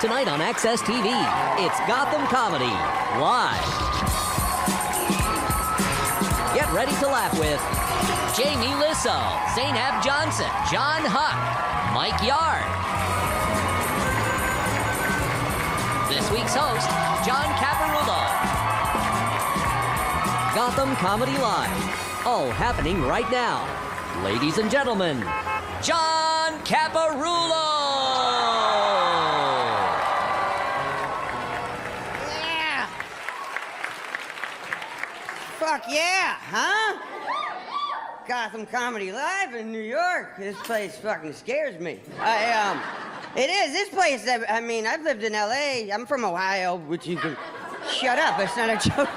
Tonight on Access TV, it's Gotham Comedy Live. Get ready to laugh with Jamie Lisso, Zainab Johnson, John Huck, Mike Yard. This week's host, John Caparulo. Gotham Comedy Live, all happening right now. Ladies and gentlemen, John Caparulo! Yeah! Fuck yeah, huh? Gotham Comedy Live in New York. This place fucking scares me. It is. This place, I mean, I've lived in L.A. I'm from Ohio, which you can... Shut up, it's not a joke.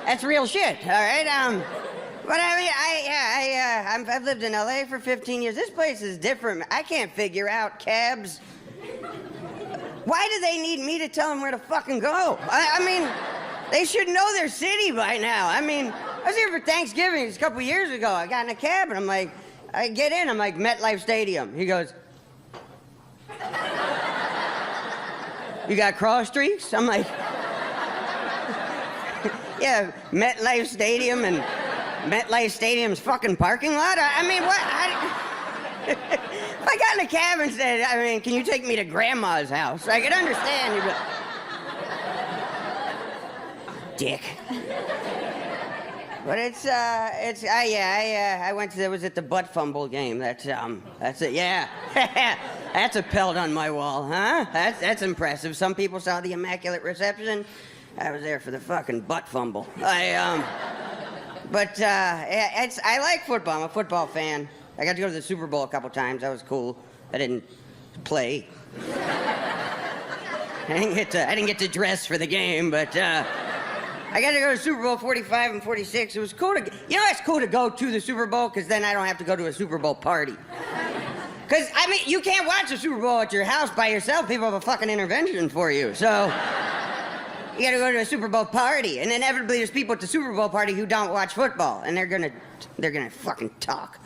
That's real shit, all right? But I mean, I've lived in L.A. for 15 years. This place is different. I can't figure out cabs. Why do they need me to tell them where to fucking go? I mean, they should know their city by now. I mean, I was here for Thanksgiving a couple years ago. I got in a cab and I'm like, I get in, I'm like, MetLife Stadium. He goes, you got cross streets? I'm like, yeah, MetLife Stadium and MetLife Stadium's fucking parking lot? I mean, what? If I got in a cab and said, I mean, can you take me to Grandma's house? I could understand. You'd be dick. But I went to, it was at the butt fumble game. That's it, yeah. That's a pelt on my wall, huh? That's impressive. Some people saw the Immaculate Reception. I was there for the fucking butt fumble. I like football. I'm a football fan. I got to go to the Super Bowl a couple times. That was cool. I didn't play. I didn't get to dress for the game, but I got to go to Super Bowl 45 and 46. It was cool to, you know, it's cool to go to the Super Bowl because then I don't have to go to a Super Bowl party. Because, I mean, you can't watch the Super Bowl at your house by yourself. People have a fucking intervention for you, so... You gotta go to a Super Bowl party, and inevitably there's people at the Super Bowl party who don't watch football, and they're gonna fucking talk.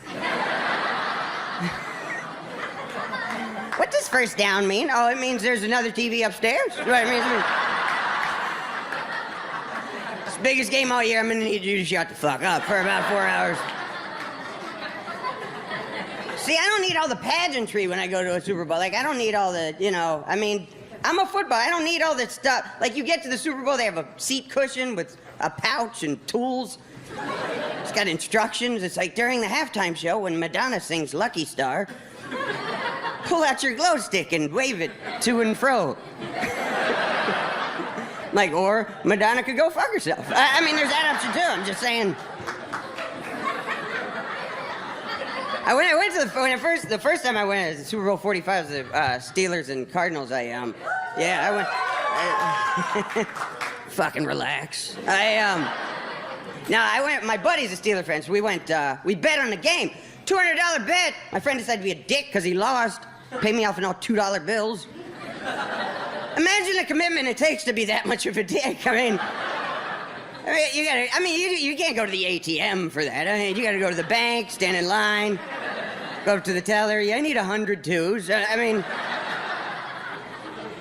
What does first down mean? Oh, it means there's another TV upstairs? Right, it means it's the biggest game all year. I'm gonna need you to shut the fuck up for about 4 hours. See, I don't need all the pageantry when I go to a Super Bowl. Like, I don't need all the, you know, I mean, I'm a football. I don't need all that stuff. Like, you get to the Super Bowl, they have a seat cushion with a pouch and tools. It's got instructions. It's like during the halftime show when Madonna sings Lucky Star, pull out your glow stick and wave it to and fro. Like, or Madonna could go fuck herself. I mean, there's that option too. I'm just saying. The first time I went to Super Bowl 45 was the Steelers and Cardinals. I went. Fucking relax. I went. My buddy's a Steeler fan, so we went. We bet on the game. $200 bet. My friend decided to be a dick because he lost. Paid me off in all $2 bills. Imagine the commitment it takes to be that much of a dick. I mean, you can't go to the ATM for that. I mean, you gotta go to the bank, stand in line, go up to the teller. Yeah, I need 100 twos. I mean,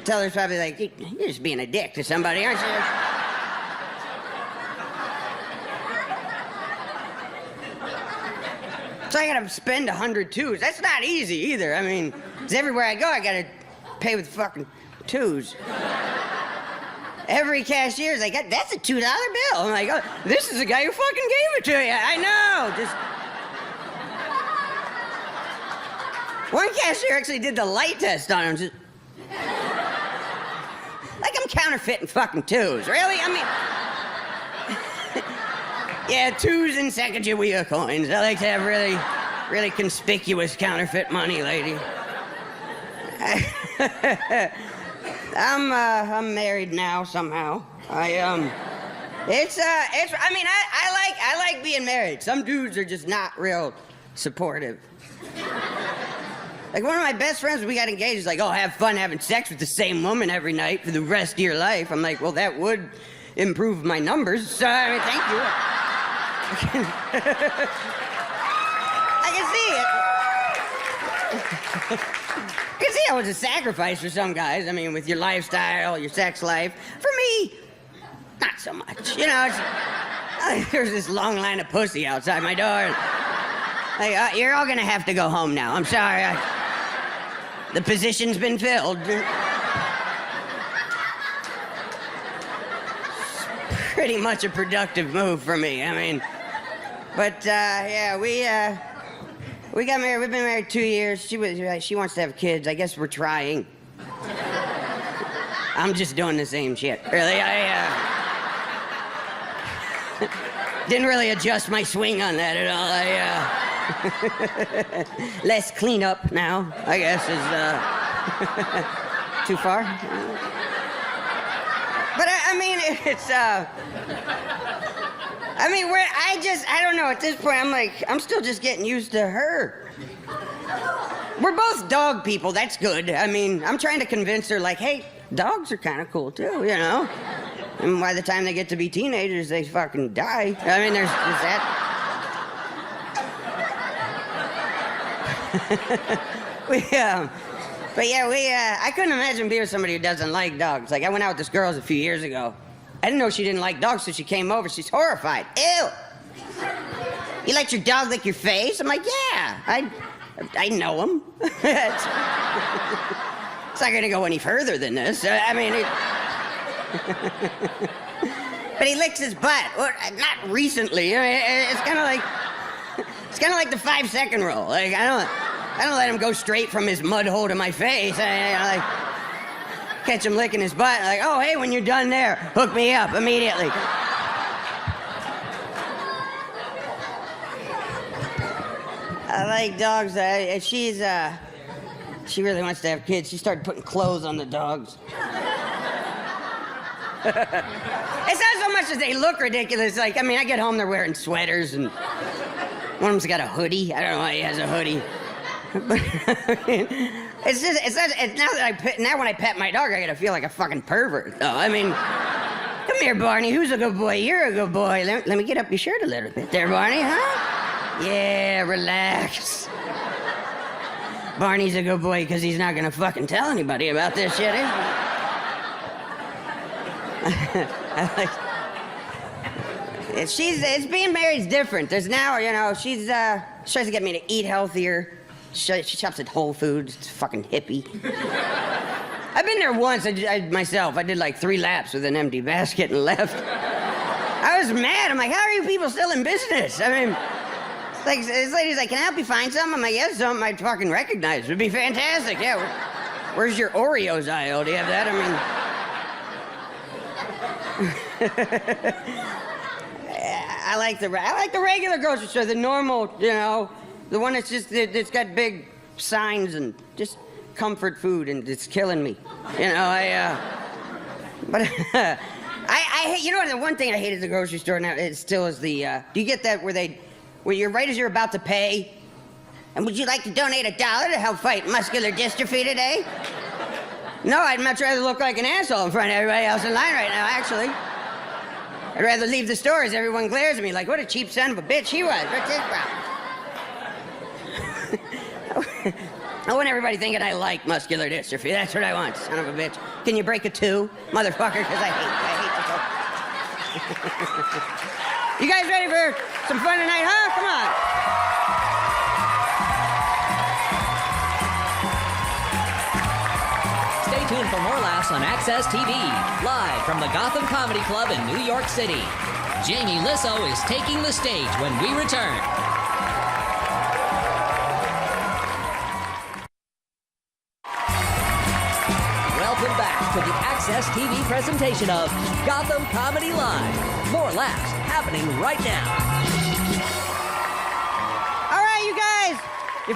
teller's probably like, you're just being a dick to somebody, aren't you? So I gotta spend 100 twos. That's not easy either. I mean, 'cause everywhere I go, I gotta pay with fucking twos. Every cashier's like, that's a $2 bill. I'm like, oh, this is the guy who fucking gave it to you. I know, just... One cashier actually did the light test on him. Just... Like I'm counterfeiting fucking twos, really? I mean... Yeah, twos and Sacagawea coins. I like to have really, really conspicuous counterfeit money, lady. I'm married now somehow. I like being married. Some dudes are just not real supportive. Like one of my best friends, when we got engaged, is like, oh, have fun having sex with the same woman every night for the rest of your life. I'm like, well, that would improve my numbers. So, I mean, thank you. I can see it. can see how it's a sacrifice for some guys. I mean, with your lifestyle, your sex life. For me, not so much. You know, there's this long line of pussy outside my door. Like, you're all gonna have to go home now. I'm sorry. The position's been filled. Pretty much a productive move for me. I mean, but yeah, we got married. We've been married 2 years. She wants to have kids. I guess we're trying. I'm just doing the same shit. Really, didn't really adjust my swing on that at all. Less cleanup now, I guess, is too far. But I mean, it's I mean, I don't know, at this point, I'm still just getting used to her. We're both dog people, that's good. I mean, I'm trying to convince her, like, hey, dogs are kind of cool too, you know? And by the time they get to be teenagers, they fucking die. I mean, there's that. But yeah, I couldn't imagine being with somebody who doesn't like dogs. Like, I went out with this girl a few years ago. I didn't know she didn't like dogs, so she came over. She's horrified. Ew. You let your dog lick your face? I'm like, yeah, I know him. It's not gonna go any further than this. I mean, but he licks his butt. Well, not recently. I mean, it's kind of like the 5-second rule. Like, I don't let him go straight from his mud hole to my face. I like catch him licking his butt. Like, oh, hey, when you're done there, hook me up immediately. I like dogs. She really wants to have kids. She started putting clothes on the dogs. It's not so much as they look ridiculous. Like, I mean, I get home, they're wearing sweaters, and one of them's got a hoodie. I don't know why he has a hoodie. But it's now when I pet my dog, I gotta feel like a fucking pervert, though. I mean, come here, Barney. Who's a good boy? You're a good boy. Let me get up your shirt a little bit there, Barney, huh? Yeah, relax. Barney's a good boy because he's not gonna fucking tell anybody about this shit, is he? It's being married's different. There's now, you know, she tries to get me to eat healthier. She shops at Whole Foods. It's fucking hippie. I've been there once myself. I did like 3 laps with an empty basket and left. I was mad. I'm like, how are you people still in business? I mean, like, this lady's like, can I help you find something? I'm like, yes, something I'd fucking recognize. It would be fantastic. Yeah, where's your Oreos aisle? Do you have that? I mean... I like the regular grocery store, the normal, you know, the one that's got big signs and just comfort food, and it's killing me. You know, but I hate, you know, the one thing I hate at the grocery store now, it still is the, do you get that where you're right as you're about to pay, and would you like to donate $1 to help fight muscular dystrophy today? No, I'd much rather look like an asshole in front of everybody else in line right now, actually. I'd rather leave the store as everyone glares at me like, what a cheap son of a bitch he was. What's his problem? I want everybody thinking I like muscular dystrophy. That's what I want, son of a bitch. Can you break a 2, motherfucker? Because I hate the You guys ready for some fun tonight, huh? Come on. Stay tuned for more laughs on Access TV, live from the Gotham Comedy Club in New York City. Jamie Lissow is taking the stage when we return. Welcome back to the Access TV presentation of Gotham Comedy Live. More laughs happening right now. All right, you guys. Your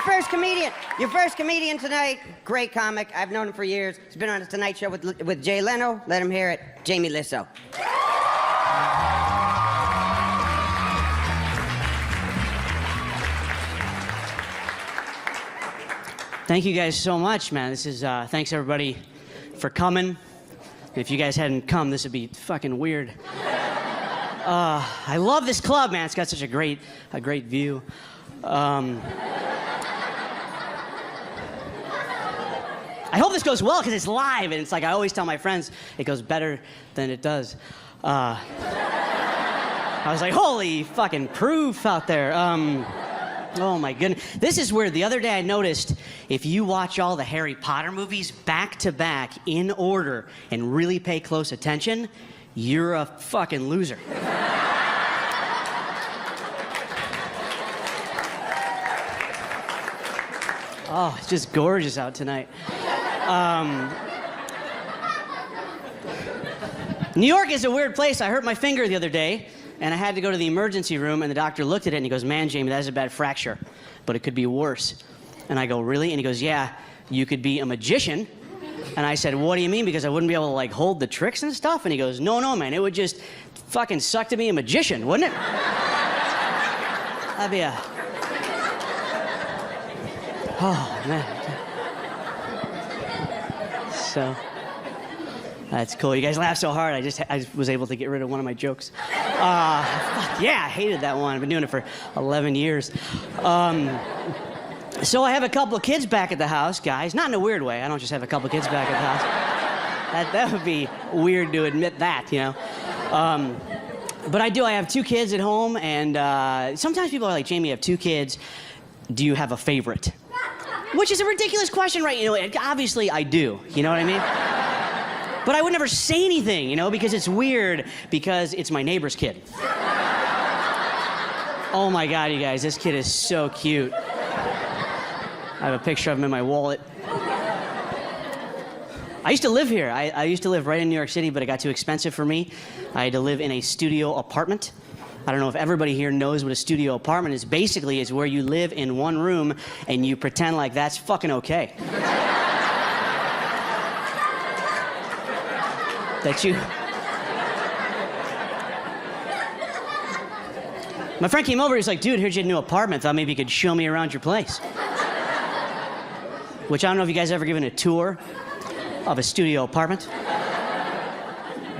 first comedian tonight, great comic. I've known him for years. He's been on the Tonight Show with Jay Leno. Let him hear it, Jamie Lissow. Thank you guys so much, man. This is, thanks everybody for coming. If you guys hadn't come, this would be fucking weird. I love this club, man. It's got such a great view. I hope this goes well because it's live, and it's like I always tell my friends, it goes better than it does. I was like, holy fucking proof out there. Oh my goodness. This is weird. The other day I noticed if you watch all the Harry Potter movies back to back in order and really pay close attention, you're a fucking loser. Oh, it's just gorgeous out tonight. New York is a weird place. I hurt my finger the other day, and I had to go to the emergency room, and the doctor looked at it, and he goes, man, Jamie, that is a bad fracture, but it could be worse. And I go, really? And he goes, yeah, you could be a magician. And I said, what do you mean? Because I wouldn't be able to, like, hold the tricks and stuff? And he goes, no, man, it would just fucking suck to be a magician, wouldn't it? That'd be a... Oh, man. So, that's cool. You guys laugh so hard, I was able to get rid of one of my jokes. Yeah, I hated that one. I've been doing it for 11 years. So I have a couple of kids back at the house, guys. Not in a weird way. I don't just have a couple of kids back at the house. That would be weird to admit that, you know. But I do. I have 2 kids at home, and sometimes people are like, Jamie, you have 2 kids. Do you have a favorite? Which is a ridiculous question, right? You know, obviously I do. You know what I mean? But I would never say anything, you know, because it's weird, because it's my neighbor's kid. Oh my God, you guys, this kid is so cute. I have a picture of him in my wallet. I used to live here. I used to live right in New York City, but it got too expensive for me. I had to live in a studio apartment. I don't know if everybody here knows what a studio apartment is. Basically, it's where you live in one room and you pretend like that's fucking okay. That you... My friend came over, he's like, dude, here's your new apartment. Thought maybe you could show me around your place. Which I don't know if you guys ever given a tour of a studio apartment.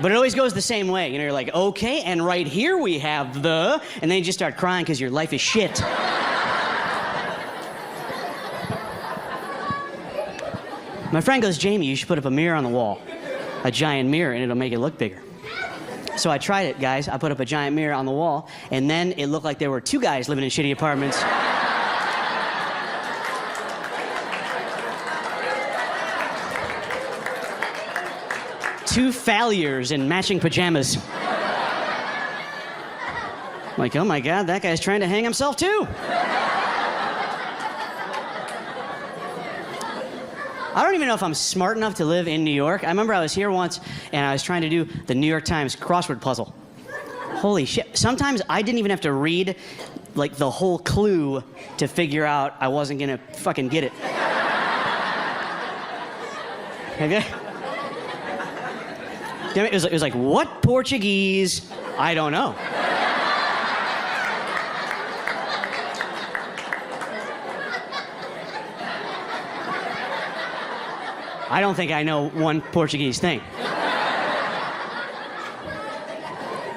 But it always goes the same way. You know, you're like, okay, and right here we have the... And then you just start crying because your life is shit. My friend goes, Jamie, you should put up a mirror on the wall. A giant mirror, and it'll make it look bigger. So I tried it, guys. I put up a giant mirror on the wall, and then it looked like there were 2 guys living in shitty apartments. 2 failures in matching pajamas. Like, oh my God, that guy's trying to hang himself too. I don't even know if I'm smart enough to live in New York. I remember I was here once and I was trying to do the New York Times crossword puzzle. Holy shit. Sometimes I didn't even have to read like the whole clue to figure out I wasn't gonna fucking get it. Okay? Damn it, it was like, what Portuguese? I don't know. I don't think I know one Portuguese thing.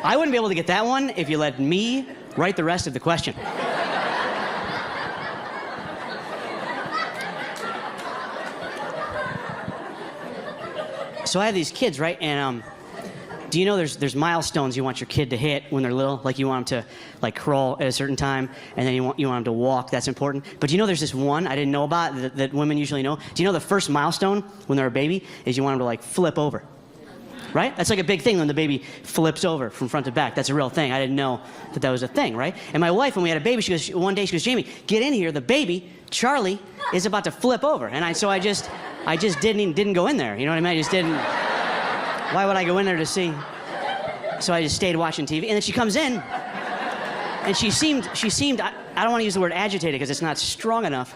I wouldn't be able to get that one if you let me write the rest of the question. So I have these kids, right? And do you know there's milestones you want your kid to hit when they're little? Like you want them to like crawl at a certain time, and then you want them to walk. That's important. But do you know there's this one I didn't know about that women usually know? Do you know the first milestone when they're a baby is you want them to like flip over? Right? That's like a big thing when the baby flips over from front to back. That's a real thing. I didn't know that was a thing, right? And my wife, when we had a baby, one day she goes, Jamie, get in here. The baby, Charlie, is about to flip over. And I just didn't go in there. You know what I mean? I just didn't. Why would I go in there to see? So I just stayed watching TV. And then she comes in, and she seemed. I don't want to use the word agitated because it's not strong enough.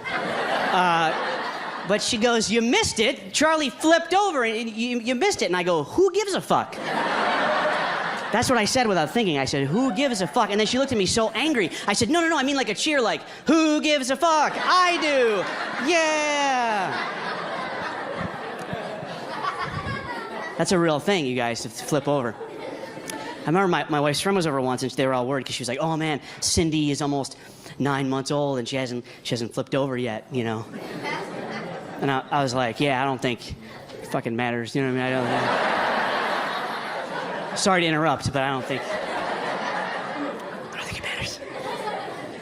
But she goes, you missed it. Charlie flipped over, and you missed it. And I go, who gives a fuck? That's what I said without thinking. I said, who gives a fuck? And then she looked at me so angry. I said, no, I mean like a cheer, like, who gives a fuck? I do. Yeah. That's a real thing, you guys, to flip over. I remember my wife's friend was over once, and they were all worried because she was like, oh man, Cindy is almost 9 months old, and she hasn't flipped over yet, you know. And I was like, yeah, I don't think it fucking matters. You know what I mean? Sorry to interrupt, but I don't think it matters.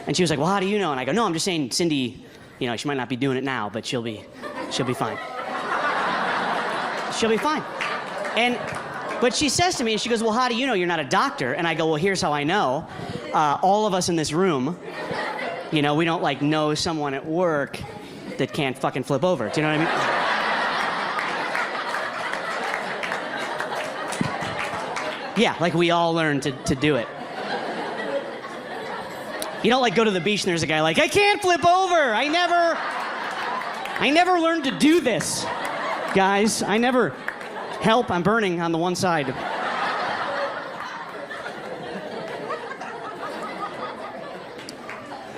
And she was like, well, how do you know? And I go, no, I'm just saying Cindy, you know, she might not be doing it now, but she'll be fine. She'll be fine. But she says to me, and she goes, well, how do you know you're not a doctor? And I go, well, here's how I know. All of us in this room, you know, we don't like know someone at work that can't fucking flip over. Do you know what I mean? Yeah, like we all learn to do it. You don't like go to the beach and there's a guy like, I can't flip over. I never learned to do this. Guys, I never help. I'm burning on the one side.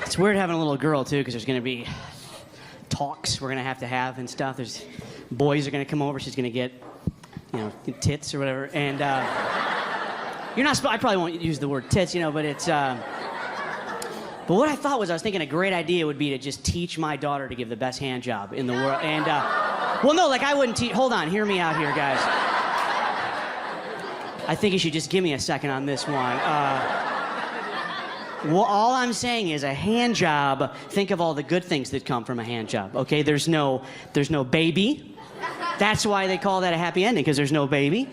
It's weird having a little girl too, because there's going to be talks we're going to have and stuff. There's boys are going to come over. She's going to get, you know, tits or whatever. And you're not. I probably won't use the word tits, you know, but it's. But what I thought was, I was thinking a great idea would be to just teach my daughter to give the best hand job in the world. And well, no, like I wouldn't teach. Hold on, hear me out here, guys. I think you should just give me a second on this one. Well, all I'm saying is a hand job, think of all the good things that come from a hand job, okay? There's no baby. That's why they call that a happy ending, because there's no baby.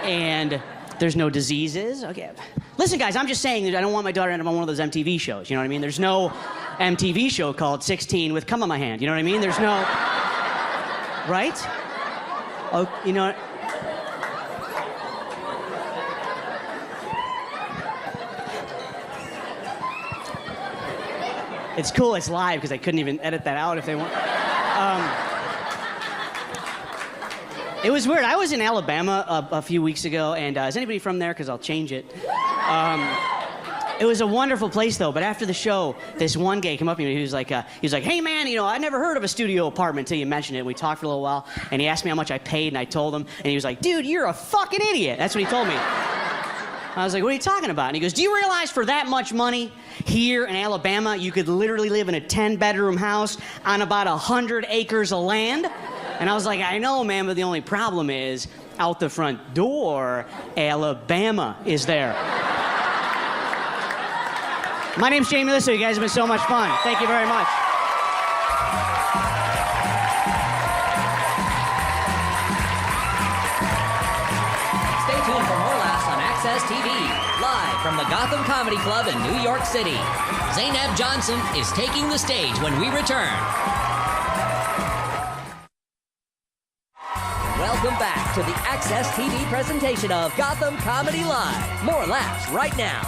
And there's no diseases. Okay. Listen, guys, I'm just saying that I don't want my daughter to end up on one of those MTV shows, you know what I mean? There's no MTV show called 16 with cum on my hand, you know what I mean? There's no... Right? Oh, you know... It's cool, it's live, because I couldn't even edit that out if they want. It was weird. I was in Alabama a few weeks ago, and is anybody from there? Because I'll change it. It was a wonderful place, though. But after the show, this one guy came up to me. He was like, "Hey, man, you know, I never heard of a studio apartment until you mentioned it." We talked for a little while, and he asked me how much I paid, and I told him, and he was like, "Dude, you're a fucking idiot." That's what he told me. I was like, "What are you talking about?" And he goes, "Do you realize for that much money here in Alabama, you could literally live in a 10-bedroom house on about 100 acres of land?" And I was like, "I know, man, but the only problem is out the front door, Alabama is there." My name's Jamie Lissow. You guys have been so much fun. Thank you very much. Stay tuned for more laughs on Access TV, live from the Gotham Comedy Club in New York City. Zainab Johnson is taking the stage when we return. Welcome back to the Access TV presentation of Gotham Comedy Live. More laughs right now.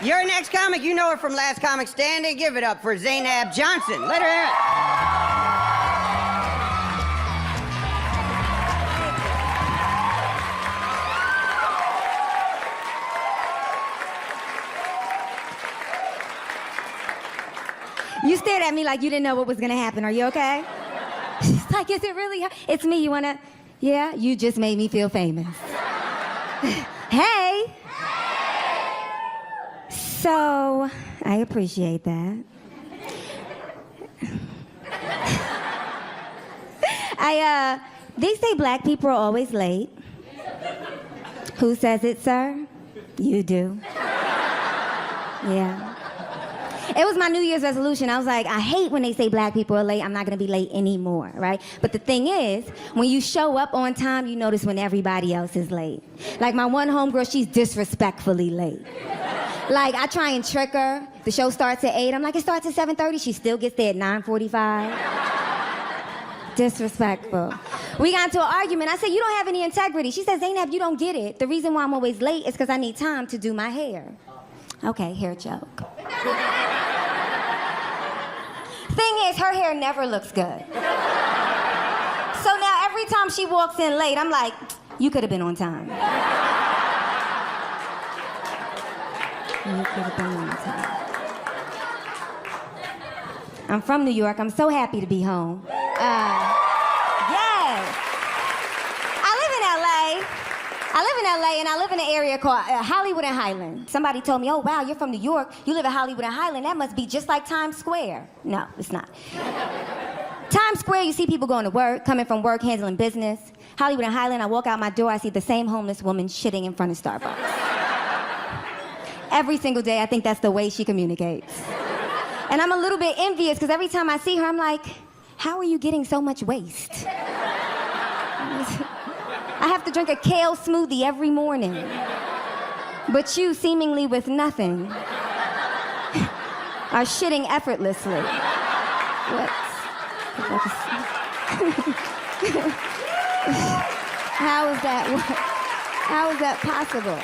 Your next comic, you know her from Last Comic Standing. Give it up for Zainab Johnson. Let her hear it. You stared at me like you didn't know what was gonna happen. Are you okay? She's like, is it really? It's me. You wanna? Yeah, you just made me feel famous. Hey. So, I appreciate that. They say black people are always late. Who says it, sir? You do. Yeah. It was my New Year's resolution. I was like, I hate when they say black people are late. I'm not gonna be late anymore, right? But the thing is, when you show up on time, you notice when everybody else is late. Like my one homegirl, she's disrespectfully late. Like, I try and trick her. The show starts at 8. I'm like, it starts at 7:30. She still gets there at 9:45. Disrespectful. We got into an argument. I said, you don't have any integrity. She said, Zainab, you don't get it. The reason why I'm always late is because I need time to do my hair. Okay, hair joke. Thing is, her hair never looks good. So now every time she walks in late, I'm like, you could have been on time. You could have been on time. I'm from New York. I'm so happy to be home. Yes. I I live in LA and I live in an area called Hollywood and Highland. Somebody told me, oh wow, you're from New York, you live in Hollywood and Highland, that must be just like Times Square. No, it's not. Times Square, you see people going to work, coming from work, handling business. Hollywood and Highland, I walk out my door, I see the same homeless woman shitting in front of Starbucks. Every single day, I think that's the way she communicates. And I'm a little bit envious because every time I see her, I'm like, how are you getting so much waste? I have to drink a kale smoothie every morning. But you, seemingly with nothing, are shitting effortlessly. How is that possible?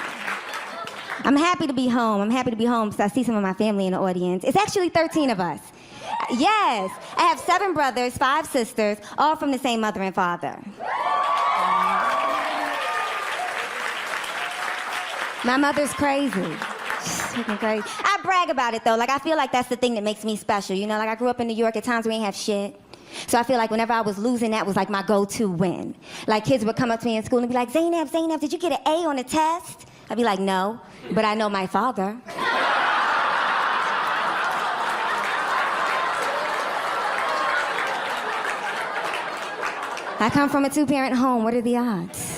I'm happy to be home. I'm happy to be home because I see some of my family in the audience. It's actually 13 of us. Yes, I have 7 brothers, 5 sisters, all from the same mother and father. My mother's crazy. She's freaking crazy. I brag about it though. Like I feel like that's the thing that makes me special. You know, like I grew up in New York. At times we ain't have shit. So I feel like whenever I was losing, that was like my go-to win. Like kids would come up to me in school and be like, Zainab, did you get an A on the test? I'd be like, no, but I know my father. I come from a 2-parent home. What are the odds?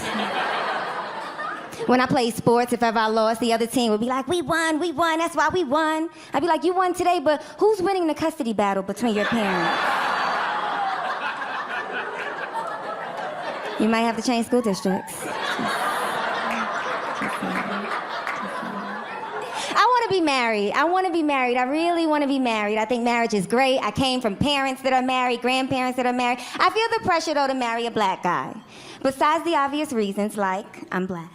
When I played sports, if ever I lost, the other team would be like, we won, that's why we won. I'd be like, you won today, but who's winning the custody battle between your parents? You might have to change school districts. I want to be married. I really want to be married. I think marriage is great. I came from parents that are married, grandparents that are married. I feel the pressure, though, to marry a black guy. Besides the obvious reasons, like I'm black.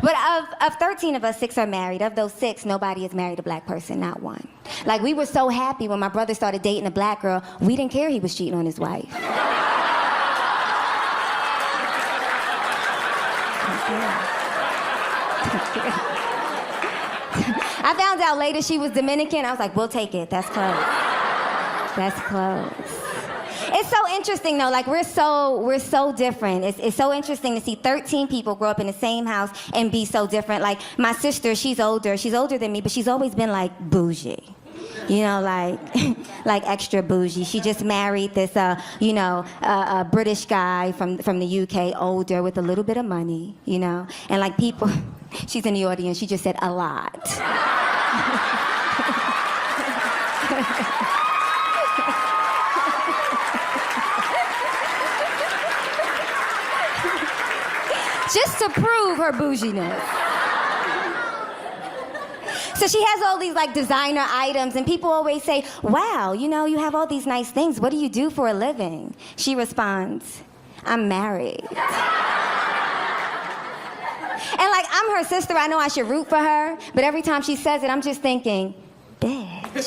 But of 13 of us, 6 are married. Of those 6, nobody has married a black person, not one. Like, we were so happy when my brother started dating a black girl, we didn't care he was cheating on his wife. I found out later she was Dominican. I was like, we'll take it. That's close. That's close. It's so interesting though, like we're so different. It's so interesting to see 13 people grow up in the same house and be so different. Like my sister, she's older than me, but she's always been like bougie. You know, like extra bougie. She just married this, a British guy from the UK, older, with a little bit of money, you know? And like people, she's in the audience, she just said a lot. Just to prove her bouginess. So she has all these like designer items and people always say, wow, you know, you have all these nice things. What do you do for a living? She responds, I'm married. And like, I'm her sister, I know I should root for her, but every time she says it, I'm just thinking, bitch.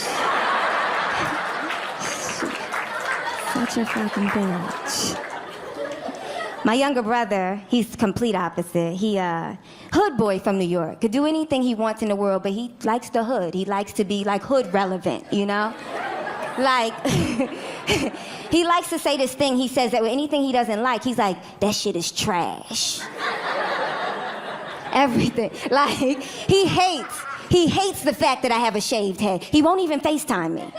Such a fucking bitch. My younger brother, he's complete opposite. He hood boy from New York. Could do anything he wants in the world, but he likes the hood. He likes to be like hood relevant, you know? Like, he likes to say this thing. He says that with anything he doesn't like, he's like, that shit is trash. Everything. Like, he hates the fact that I have a shaved head. He won't even FaceTime me.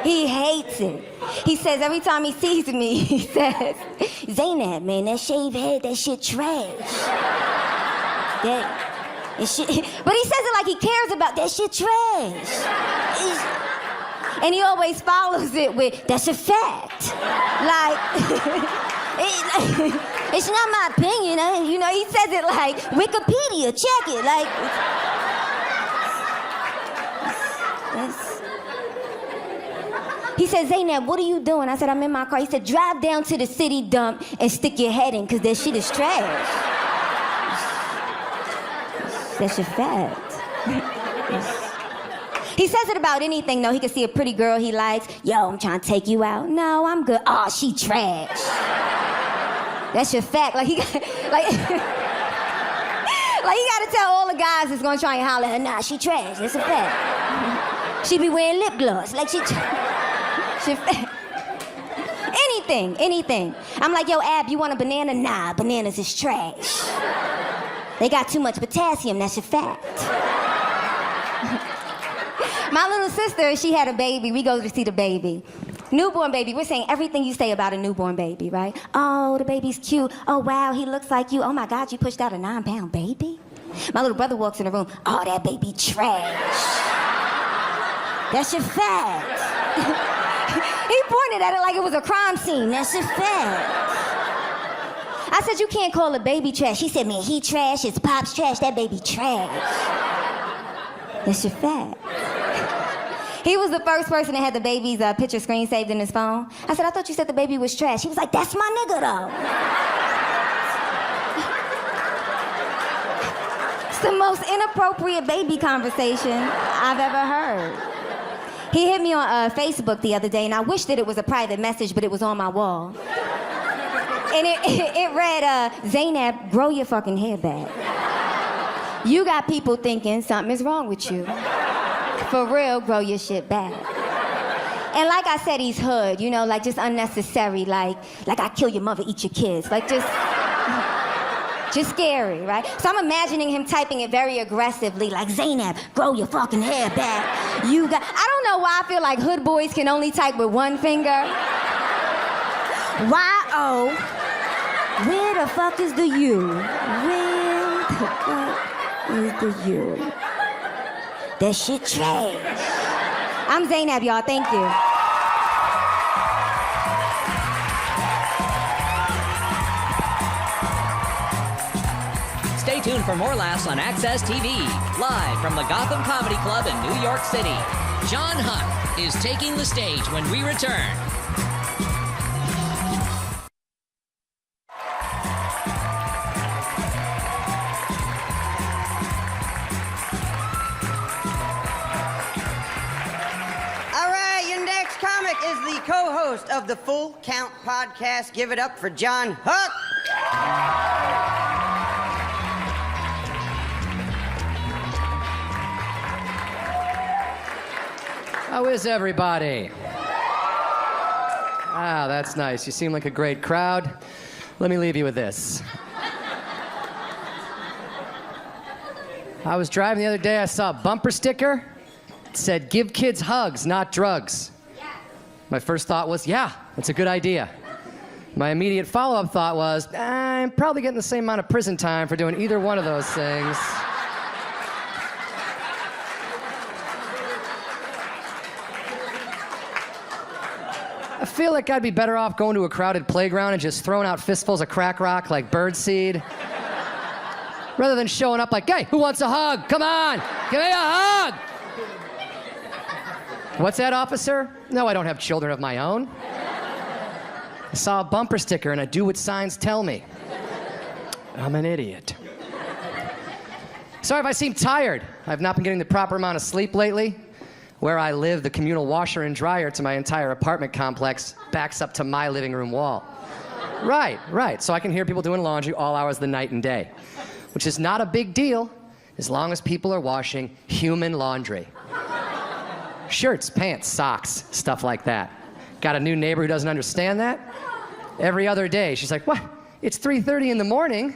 He hates it. He says every time he sees me, he says, Zainab, man, that shaved head, that shit trash. That shit. But he says it like he cares about that shit trash. And he always follows it with, that's a fact. Like, it's not my opinion. You know, he says it like, Wikipedia, check it. Like, he said, Zainab, what are you doing? I said, I'm in my car. He said, drive down to the city dump and stick your head in, because that shit is trash. That's your fact. He says it about anything, though. He can see a pretty girl he likes. Yo, I'm trying to take you out. No, I'm good. Oh, she trash. That's your fact. Like, he got to tell all the guys that's gonna try and holler at her, nah, she trash. That's a fact. She be wearing lip gloss. Like, It's Anything. I'm like, yo, Ab, you want a banana? Nah, bananas is trash. They got too much potassium, that's a fact. My little sister, she had a baby. We go to see the baby. Newborn baby, we're saying everything you say about a newborn baby, right? Oh, the baby's cute. Oh, wow, he looks like you. Oh, my God, you pushed out a 9-pound baby? My little brother walks in the room. Oh, that baby trash. That's your fact. He pointed at it like it was a crime scene. That's your fact. I said, you can't call a baby trash. He said, man, he trash, his pop's trash, that baby trash. That's your fact. He was the first person that had the baby's picture screen saved in his phone. I said, I thought you said the baby was trash. He was like, that's my nigga, though. It's the most inappropriate baby conversation I've ever heard. He hit me on Facebook the other day, and I wish that it was a private message, but it was on my wall. And it read, Zainab, grow your fucking hair back. You got people thinking something is wrong with you. For real, grow your shit back. And like I said, he's hood, you know, like just unnecessary, like I kill your mother, eat your kids. Like just scary, right? So I'm imagining him typing it very aggressively, like, Zainab, grow your fucking hair back. I don't know why I feel like hood boys can only type with one finger. Y-O, where the fuck is the U? Where the fuck is the U? That shit trash. I'm Zainab, y'all. Thank you. Stay tuned for more laughs on Access TV, live from the Gotham Comedy Club in New York City. John Huck is taking the stage when we return. Is the co-host of the Full Count podcast. Give it up for John Huck. How is everybody? Ah, that's nice. You seem like a great crowd. Let me leave you with this. I was driving the other day, I saw a bumper sticker. It said, give kids hugs, not drugs. My first thought was, yeah, that's a good idea. My immediate follow-up thought was, I'm probably getting the same amount of prison time for doing either one of those things. I feel like I'd be better off going to a crowded playground and just throwing out fistfuls of crack rock like birdseed, rather than showing up like, hey, who wants a hug? Come on, give me a hug! What's that, officer? No, I don't have children of my own. I saw a bumper sticker and I do what signs tell me. I'm an idiot. Sorry if I seem tired. I've not been getting the proper amount of sleep lately. Where I live, the communal washer and dryer to my entire apartment complex backs up to my living room wall. Right. So I can hear people doing laundry all hours of the night and day, which is not a big deal as long as people are washing human laundry. Shirts, pants, socks, stuff like that. Got a new neighbor who doesn't understand that? Every other day, she's like, what? It's 3:30 in the morning.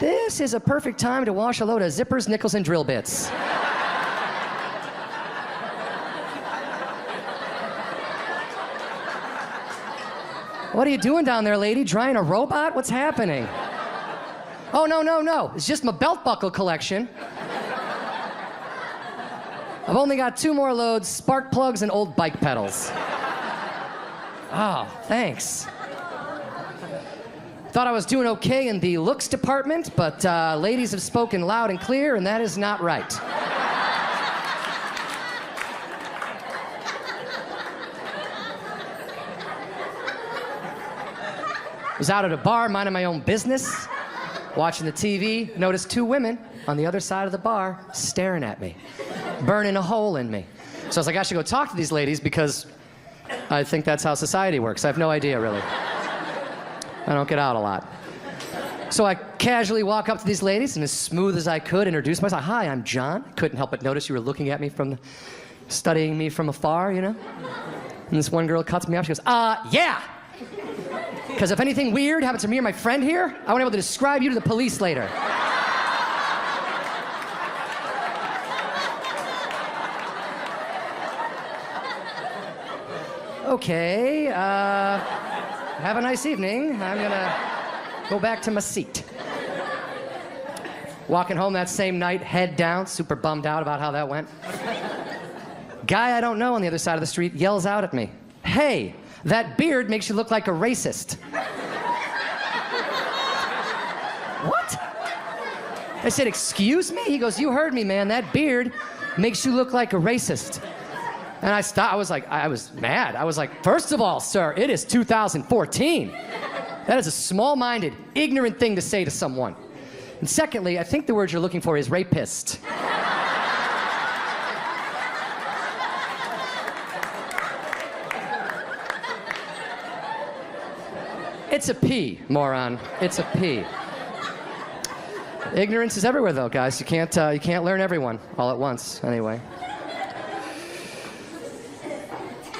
This is a perfect time to wash a load of zippers, nickels, and drill bits. What are you doing down there, lady? Drying a robot? What's happening? Oh, no. It's just my belt buckle collection. I've only got 2 more loads, spark plugs and old bike pedals. Oh, thanks. Thought I was doing okay in the looks department, but ladies have spoken loud and clear, and that is not right. Was out at a bar, minding my own business, watching the TV, noticed 2 women on the other side of the bar staring at me, burning a hole in me. So I was like, I should go talk to these ladies because I think that's how society works. I have no idea, really. I don't get out a lot. So I casually walk up to these ladies and as smooth as I could introduce myself. Hi, I'm John. Couldn't help but notice you were looking at me studying me from afar, you know? And this one girl cuts me off. She goes, yeah. Because if anything weird happens to me or my friend here, I won't be able to describe you to the police later. Okay, have a nice evening. I'm gonna go back to my seat. Walking home that same night, head down, super bummed out about how that went. Guy I don't know on the other side of the street yells out at me, "Hey, that beard makes you look like a racist." What? I said, "Excuse me?" He goes, "You heard me, man. That beard makes you look like a racist." And I stopped. I was mad. I was like, "First of all, sir, it is 2014. That is a small-minded, ignorant thing to say to someone. And secondly, I think the word you're looking for is rapist." It's a P, moron. It's a P. Ignorance is everywhere, though, guys. You can't learn everyone all at once, anyway.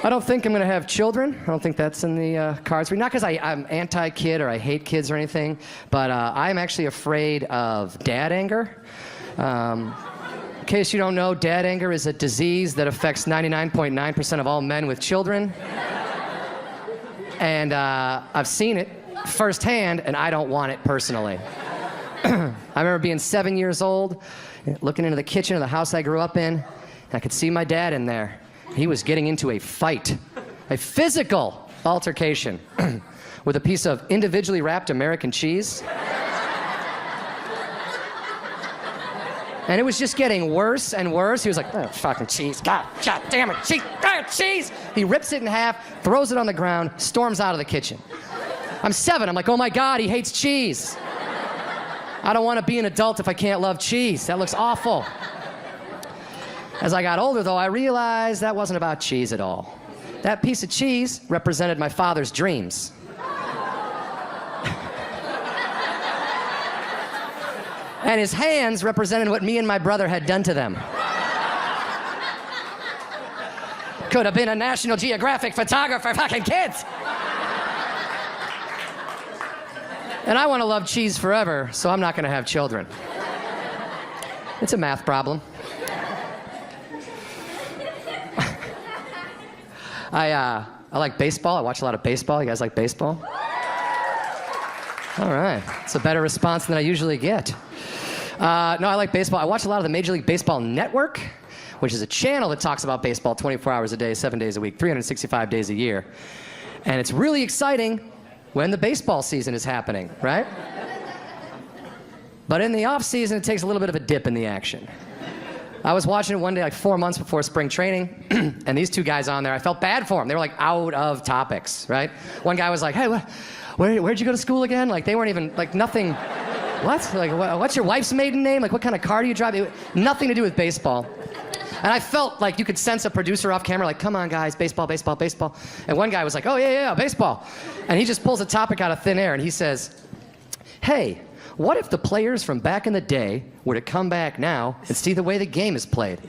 I don't think I'm going to have children. I don't think that's in the cards for me. Not because I'm anti-kid or I hate kids or anything, but I'm actually afraid of dad anger. In case you don't know, dad anger is a disease that affects 99.9% of all men with children. And I've seen it firsthand, and I don't want it personally. I remember being 7 years old, looking into the kitchen of the house I grew up in, and I could see my dad in there. He was getting into a fight, a physical altercation with a piece of individually wrapped American cheese. And it was just getting worse and worse. He was like, "Oh, fucking cheese. God damn it, cheese, cheese." He rips it in half, throws it on the ground, storms out of the kitchen. I'm 7. I'm like, "Oh my God, he hates cheese. I don't want to be an adult if I can't love cheese. That looks awful." As I got older, though, I realized that wasn't about cheese at all. That piece of cheese represented my father's dreams. And his hands represented what me and my brother had done to them. Could have been a National Geographic photographer, fucking kids. And I want to love cheese forever, so I'm not going to have children. It's a math problem. I like baseball. I watch a lot of baseball. You guys like baseball? All right. It's a better response than I usually get. No, I like baseball. I watch a lot of the Major League Baseball Network, which is a channel that talks about baseball 24 hours a day, 7 days a week, 365 days a year. And it's really exciting when the baseball season is happening, right? But in the off season, it takes a little bit of a dip in the action. I was watching it one day, like 4 months before spring training, and these two guys on there, I felt bad for them. They were like out of topics, right? One guy was like, "Hey, where'd you go to school again?" Like they weren't even, like nothing, what? Like what's your wife's maiden name? Like what kind of car do you drive? Nothing to do with baseball. And I felt like you could sense a producer off camera, like, "Come on guys, baseball, baseball, baseball." And one guy was like, "Oh yeah, baseball." And he just pulls a topic out of thin air and he says, "Hey, what if the players from back in the day were to come back now and see the way the game is played?"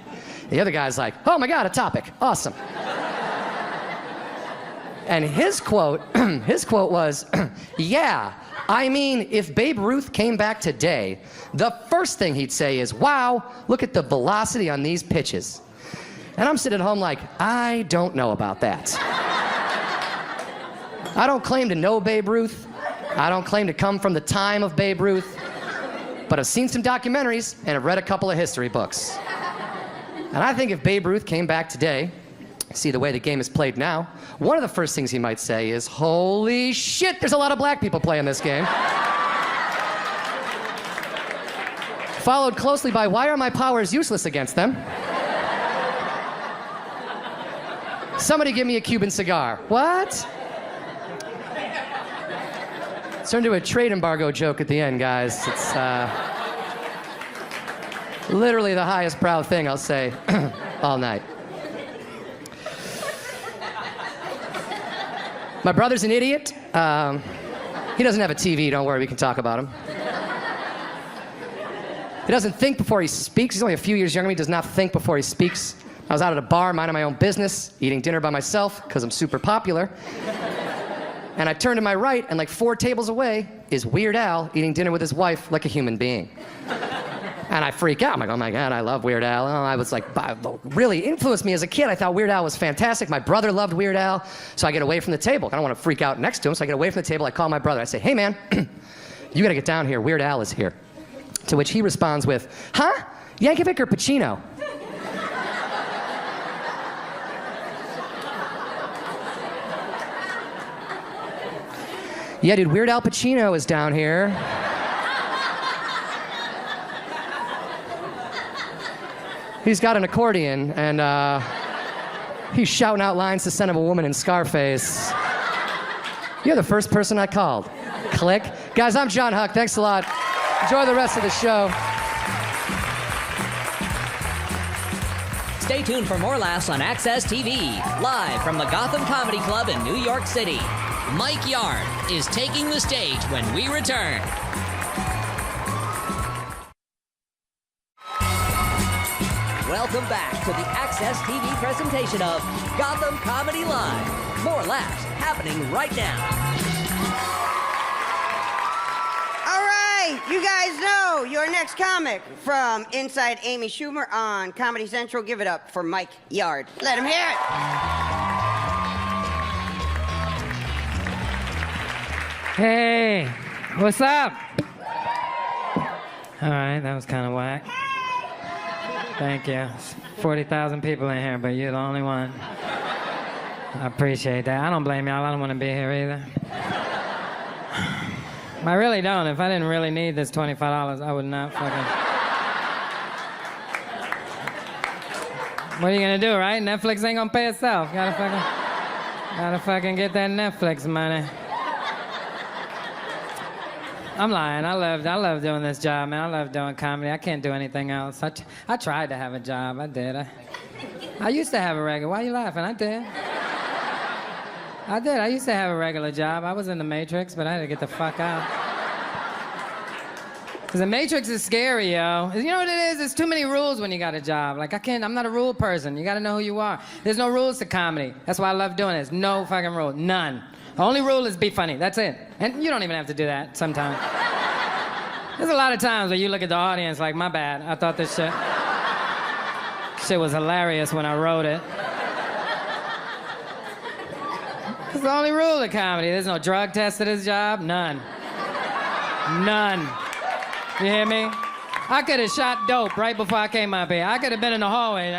The other guy's like, "Oh my God, a topic. Awesome." And his quote was, "Yeah, I mean, if Babe Ruth came back today, the first thing he'd say is, 'Wow, look at the velocity on these pitches.'" And I'm sitting at home like, I don't know about that. I don't claim to know Babe Ruth. I don't claim to come from the time of Babe Ruth, but I've seen some documentaries and I've read a couple of history books. And I think if Babe Ruth came back today, see the way the game is played now, one of the first things he might say is, "Holy shit, there's a lot of black people playing this game." Followed closely by, "Why are my powers useless against them?" "Somebody give me a Cuban cigar." What? It's turned into a trade embargo joke at the end, guys. It's literally the highest proud thing I'll say all night. My brother's an idiot. He doesn't have a TV, don't worry, we can talk about him. He doesn't think before he speaks. He's only a few years younger than me, does not think before he speaks. I was out at a bar, minding my own business, eating dinner by myself, because I'm super popular. And I turn to my right, and like 4 tables away is Weird Al eating dinner with his wife like a human being. And I freak out. I'm like, oh my God, I love Weird Al. Oh, I was like, really influenced me as a kid. I thought Weird Al was fantastic. My brother loved Weird Al. So I get away from the table. I don't want to freak out next to him. So I get away from the table. I call my brother. I say, hey man, you got to get down here. Weird Al is here. To which he responds with, huh? Yankovic or Pacino? Yeah, dude, Weird Al Pacino is down here. He's got an accordion, and he's shouting out lines to Son of a Woman in Scarface. You're the first person I called. Click. Guys, I'm John Huck. Thanks a lot. Enjoy the rest of the show. Stay tuned for more laughs on Access TV, live from the Gotham Comedy Club in New York City. Mike Yard is taking the stage when we return. Welcome back to the Access TV presentation of Gotham Comedy Live. More laughs happening right now. All right, you guys know your next comic from Inside Amy Schumer on Comedy Central. Give it up for Mike Yard. Let him hear it. Hey, what's up? All right, that was kind of whack. Thank you. 40,000 people in here, but you're the only one. I appreciate that. I don't blame y'all. I don't want to be here either. I really don't. If I didn't really need this $25, I would not fucking... What are you gonna do, right? Netflix ain't gonna pay itself. Gotta fucking get that Netflix money. I'm lying. I love doing this job, man. I love doing comedy. I can't do anything else. I tried to have a job. I did. I used to have a regular... Why are you laughing? I did. I used to have a regular job. I was in the Matrix, but I had to get the fuck out. Because the Matrix is scary, yo. You know what it is? There's too many rules when you got a job. Like, I'm not a rule person. You got to know who you are. There's no rules to comedy. That's why I love doing this. No fucking rule. None. The only rule is be funny. That's it. And you don't even have to do that sometimes. There's a lot of times where you look at the audience like, my bad. I thought this shit was hilarious when I wrote it. It's the only rule of comedy. There's no drug test to this job. None. None. You hear me? I could have shot dope right before I came up here. I could have been in the hallway.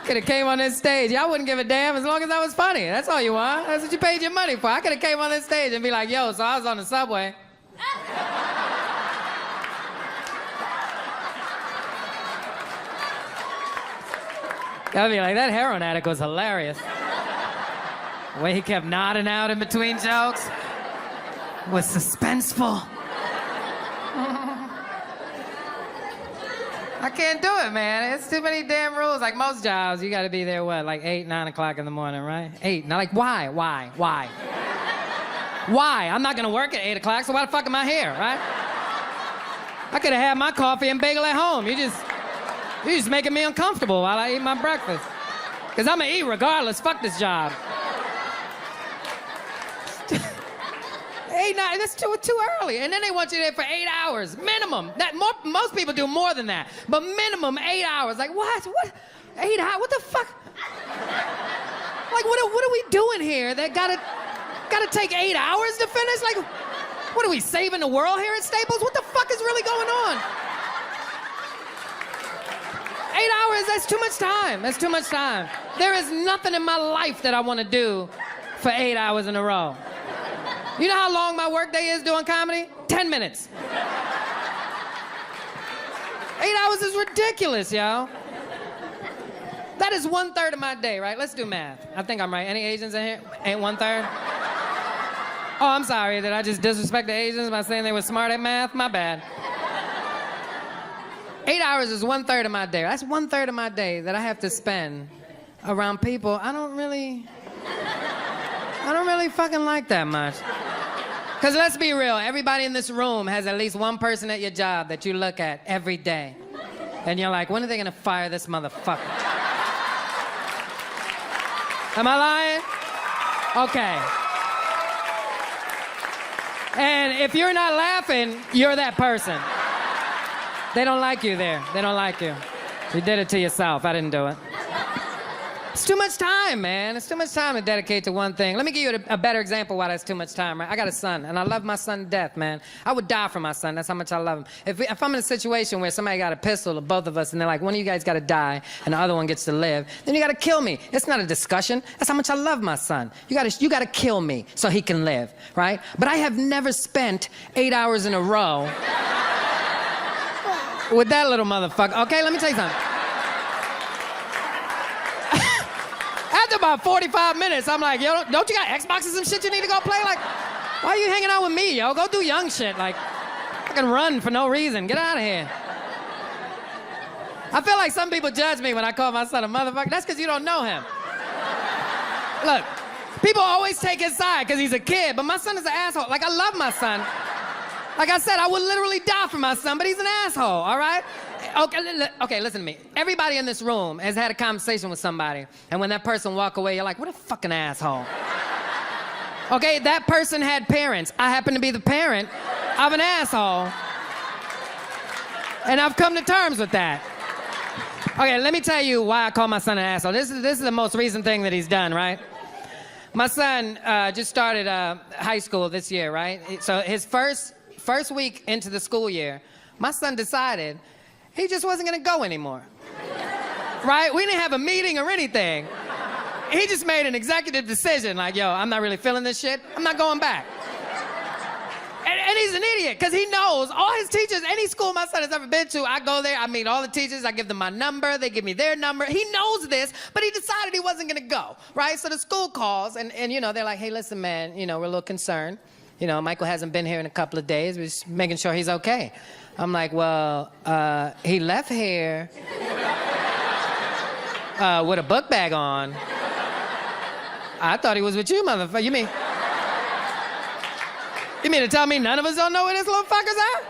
Could have came on this stage. Y'all wouldn't give a damn as long as I was funny. That's all you want. That's what you paid your money for. I could have came on this stage and be like, yo, so I was on the subway. I'd be like, that heroin addict was hilarious. The way he kept nodding out in between jokes was suspenseful. I can't do it, man. It's too many damn rules. Like most jobs, you gotta be there, what, like 8, 9 o'clock in the morning, right? 8. Now, like, why? Why? I'm not gonna work at 8 o'clock, so why the fuck am I here, right? I could have had my coffee and bagel at home. You're just making me uncomfortable while I eat my breakfast. Because I'm gonna eat regardless. Fuck this job. 8, 9, that's too early. And then they want you there for 8 hours, minimum. Most people do more than that, but minimum 8 hours. Like, what? 8 hours? What the fuck? Like, what are we doing here that gotta take 8 hours to finish? Like, what are we, saving the world here at Staples? What the fuck is really going on? 8 hours, that's too much time. That's too much time. There is nothing in my life that I want to do for 8 hours in a row. You know how long my workday is doing comedy? 10 minutes. 8 hours is ridiculous, yo. That is 1/3 of my day, right? Let's do math. I think I'm right. Any Asians in here? Ain't 1/3? Oh, I'm sorry. Did I just disrespect the Asians by saying they were smart at math? My bad. 8 hours is 1/3 of my day. That's 1/3 of my day that I have to spend around people I don't really fucking like that much. Because let's be real, everybody in this room has at least one person at your job that you look at every day. And you're like, when are they gonna fire this motherfucker? Am I lying? Okay. And if you're not laughing, you're that person. They don't like you there. They don't like you. You did it to yourself. I didn't do it. It's too much time, man. It's too much time to dedicate to one thing. Let me give you a better example why that's too much time, right? I got a son, and I love my son to death, man. I would die for my son. That's how much I love him. If I'm in a situation where somebody got a pistol, or both of us, and they're like, one of you guys got to die, and the other one gets to live, then you got to kill me. It's not a discussion. That's how much I love my son. You got to kill me so he can live, right? But I have never spent 8 hours in a row with that little motherfucker. Okay, let me tell you something. After about 45 minutes, I'm like, yo, don't you got Xboxes and shit you need to go play? Like, why are you hanging out with me, yo? Go do young shit. Like, fucking run for no reason. Get out of here. I feel like some people judge me when I call my son a motherfucker. That's because you don't know him. Look, people always take his side because he's a kid, but my son is an asshole. Like, I love my son. Like I said, I would literally die for my son, but he's an asshole, all right? Okay, listen to me. Everybody in this room has had a conversation with somebody, and when that person walk away, you're like, what a fucking asshole. Okay, that person had parents. I happen to be the parent of an asshole, and I've come to terms with that. Okay, let me tell you why I call my son an asshole. This is the most recent thing that he's done, right? My son just started high school this year, right? So his first week into the school year, my son decided he just wasn't gonna go anymore. Right? We didn't have a meeting or anything. He just made an executive decision like, yo, I'm not really feeling this shit. I'm not going back. And he's an idiot, because he knows all his teachers, any school my son has ever been to, I go there, I meet all the teachers, I give them my number, they give me their number. He knows this, but he decided he wasn't gonna go, right? So the school calls, and you know, they're like, hey, listen, man, you know, we're a little concerned. You know, Michael hasn't been here in a couple of days. We're just making sure he's okay. I'm like, well, he left here with a book bag on. I thought he was with you, motherfucker. You mean to tell me none of us don't know where this little fucker's at?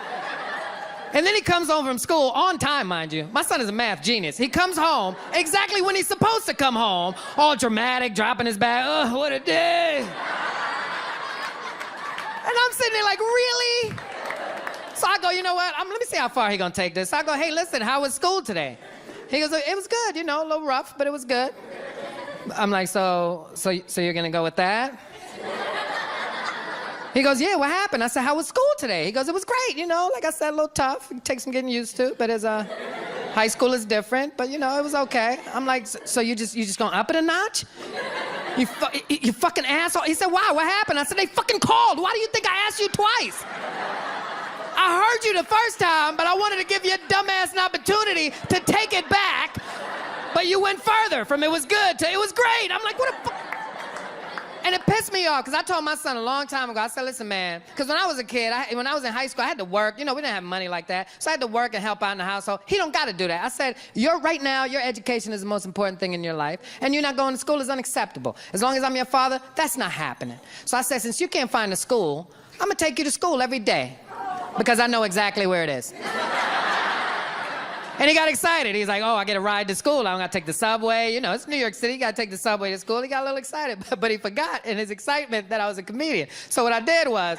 And then he comes home from school on time, mind you. My son is a math genius. He comes home exactly when he's supposed to come home, all dramatic, dropping his bag. Oh, what a day. And I'm sitting there like, really? So I go, you know what? Let me see how far he's gonna take this. So I go, hey, listen, how was school today? He goes, it was good, you know, a little rough, but it was good. I'm like, so you're gonna go with that? He goes, yeah, what happened? I said, how was school today? He goes, it was great, you know, like I said, a little tough. It takes some getting used to, but high school is different, but you know, it was okay. I'm like, so you just gonna up it a notch? You fucking asshole. He said, why? What happened? I said, they fucking called. Why do you think I asked you twice? I heard you the first time, but I wanted to give you a dumbass an opportunity to take it back. But you went further from it was good to it was great. I'm like, what a fuck? And it pissed me off, because I told my son a long time ago, I said, listen, man, because when I was a kid, when I was in high school, I had to work. You know, we didn't have money like that. So I had to work and help out in the household. He don't got to do that. I said, right now, your education is the most important thing in your life, and you're not going to school is unacceptable. As long as I'm your father, that's not happening. So I said, since you can't find a school, I'm going to take you to school every day, because I know exactly where it is. And he got excited. He's like, oh, I get a ride to school. I don't got to take the subway. You know, it's New York City. You got to take the subway to school. He got a little excited, but he forgot in his excitement that I was a comedian. So what I did was,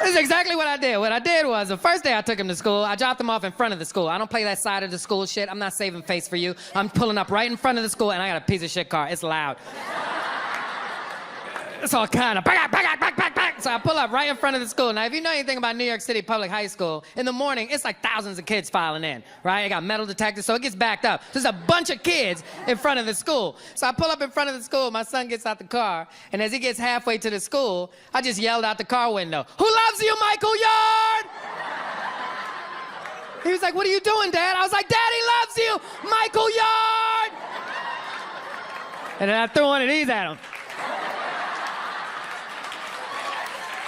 this is exactly what I did. What I did was, the first day I took him to school, I dropped him off in front of the school. I don't play that side of the school shit. I'm not saving face for you. I'm pulling up right in front of the school, and I got a piece of shit car. It's loud. It's all kind of bang. So I pull up right in front of the school. Now, if you know anything about New York City public high school, in the morning, it's like thousands of kids filing in, right? It got metal detectors, so it gets backed up. There's a bunch of kids in front of the school. So I pull up in front of the school, my son gets out the car, and as he gets halfway to the school, I just yelled out the car window, who loves you, Michael Yard? He was like, what are you doing, Dad? I was like, Daddy loves you, Michael Yard! And then I threw one of these at him.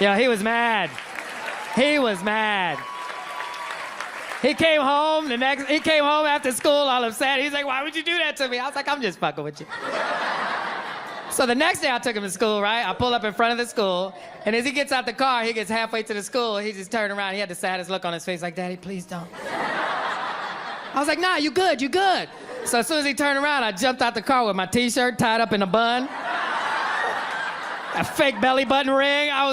Yeah, he was mad. He was mad. He came home after school all upset. He's like, why would you do that to me? I was like, I'm just fucking with you. So the next day I took him to school, right? I pull up in front of the school, and as he gets out the car, he gets halfway to the school, he just turned around, he had the saddest look on his face, like, Daddy, please don't. I was like, nah, you good, you good. So as soon as he turned around, I jumped out the car with my t-shirt tied up in a bun, a fake belly button ring. I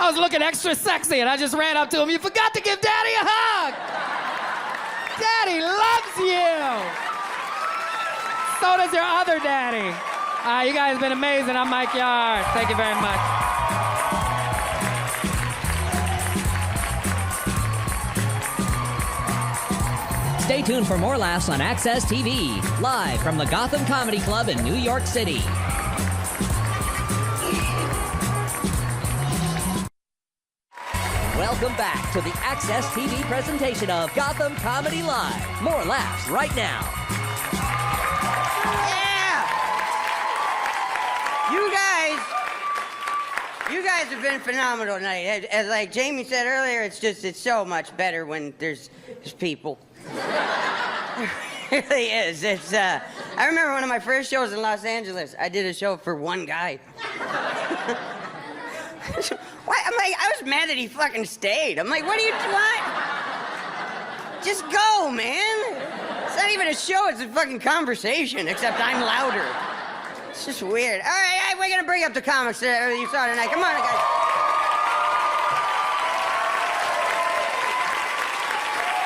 was looking extra sexy, and I just ran up to him. You forgot to give Daddy a hug. Daddy loves you. So does your other daddy. You guys have been amazing. I'm Mike Yard. Thank you very much. Stay tuned for more laughs on Access TV, live from the Gotham Comedy Club in New York City. Welcome back to the Access TV presentation of Gotham Comedy Live. More laughs right now. Yeah! You guys have been phenomenal tonight. As like Jamie said earlier, it's so much better when there's people. It really is. I remember one of my first shows in Los Angeles. I did a show for one guy. What? I'm like, I was mad that he fucking stayed. I'm like, what do you want? Just go, man. It's not even a show, it's a fucking conversation, except I'm louder. It's just weird. All right, we're gonna bring up the comics that you saw tonight. Come on, guys.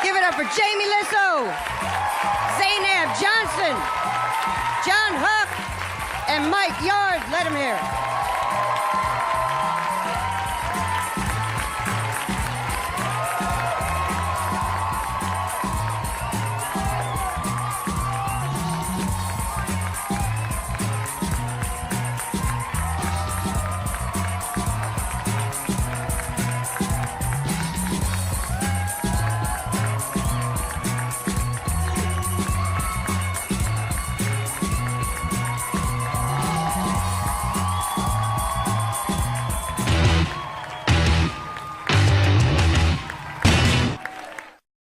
Give it up for Jamie Lissow, Zainab Johnson, John Huck, and Mike Yard. Let him hear it.